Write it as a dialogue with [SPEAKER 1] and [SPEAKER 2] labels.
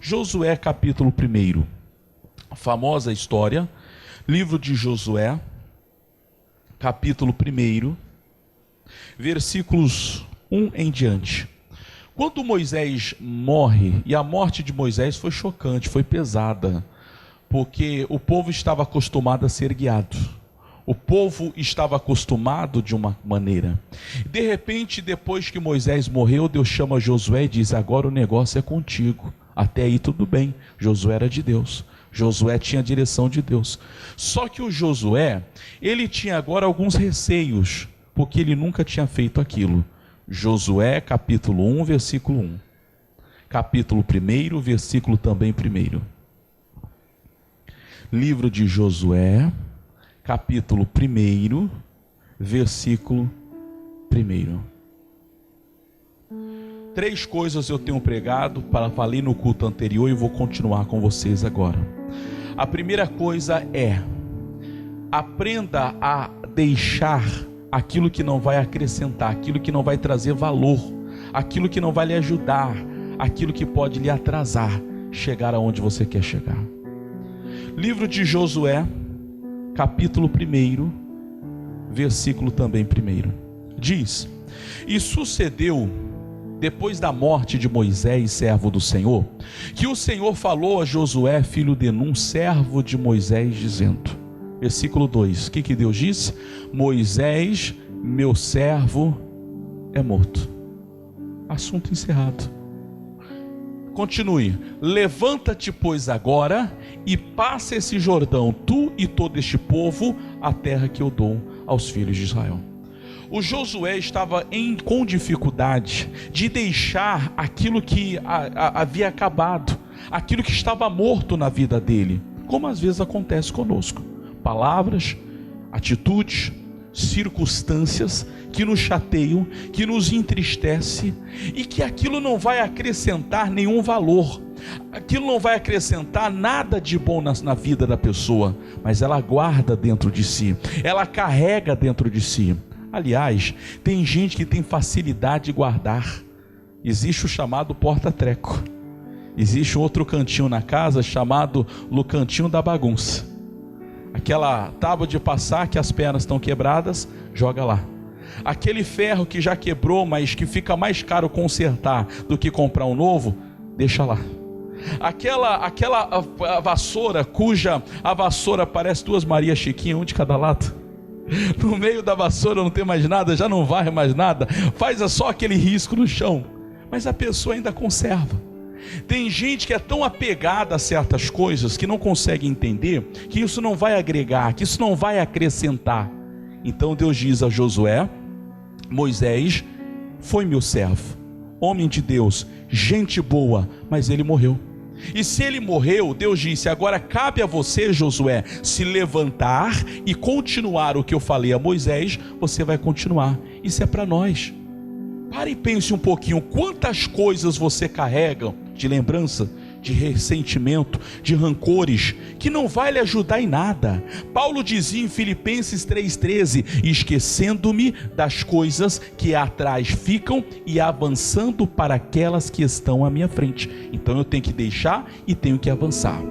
[SPEAKER 1] Josué capítulo 1, a famosa história, livro de Josué, capítulo 1, versículos 1 em diante. Quando Moisés morre, e a morte de Moisés foi chocante, foi pesada, porque o povo estava acostumado a ser guiado. O povo estava acostumado de uma maneira. De repente, depois que Moisés morreu, Deus chama Josué e diz: agora o negócio é contigo. Até aí tudo bem, Josué era de Deus. Josué tinha a direção de Deus. Só que o Josué, ele tinha agora alguns receios, porque ele nunca tinha feito aquilo. Josué capítulo 1, versículo 1. Capítulo 1, versículo também 1. Livro de Josué, capítulo 1, versículo 1. 3 coisas eu tenho pregado, falei no culto anterior e vou continuar com vocês agora. A primeira coisa é: aprenda a deixar aquilo que não vai acrescentar, aquilo que não vai trazer valor, aquilo que não vai lhe ajudar, aquilo que pode lhe atrasar, chegar aonde você quer chegar. Livro de Josué, capítulo 1, versículo também 1. Diz: e sucedeu, depois da morte de Moisés, servo do Senhor, que o Senhor falou a Josué, filho de Num, servo de Moisés, dizendo... Versículo 2, o que Deus disse? Moisés, meu servo, é morto. Assunto encerrado. Continue. Levanta-te, pois, agora, e passa esse Jordão, tu e todo este povo, a terra que eu dou aos filhos de Israel. O Josué estava com dificuldade de deixar aquilo que havia acabado, aquilo que estava morto na vida dele, como às vezes acontece conosco. Palavras, atitudes, circunstâncias que nos chateiam, que nos entristece, e que aquilo não vai acrescentar nenhum valor, aquilo não vai acrescentar nada de bom na vida da pessoa, mas ela guarda dentro de si, ela carrega dentro de si. Aliás, tem gente que tem facilidade de guardar. Existe o chamado porta-treco, existe outro cantinho na casa chamado o cantinho da bagunça. Aquela tábua de passar que as pernas estão quebradas, joga lá. Aquele ferro que já quebrou, mas que fica mais caro consertar do que comprar um novo, deixa lá. Aquela vassoura, cuja a vassoura parece 2 Maria Chiquinha, um de cada lado. No meio da vassoura não tem mais nada, já não varre mais nada, faz só aquele risco no chão, mas a pessoa ainda conserva. Tem gente que é tão apegada a certas coisas que não consegue entender que isso não vai agregar, que isso não vai acrescentar. Então Deus diz a Josué: Moisés foi meu servo, homem de Deus, gente boa, mas ele morreu. E se ele morreu, Deus disse: agora cabe a você, Josué, se levantar e continuar o que eu falei a Moisés. Você vai continuar. Isso é para nós. Pare e pense um pouquinho, quantas coisas você carrega de lembrança, de ressentimento, de rancores, que não vai lhe ajudar em nada. Paulo dizia em Filipenses 3,13: esquecendo-me das coisas que atrás ficam e avançando para aquelas que estão à minha frente. Então eu tenho que deixar e tenho que avançar.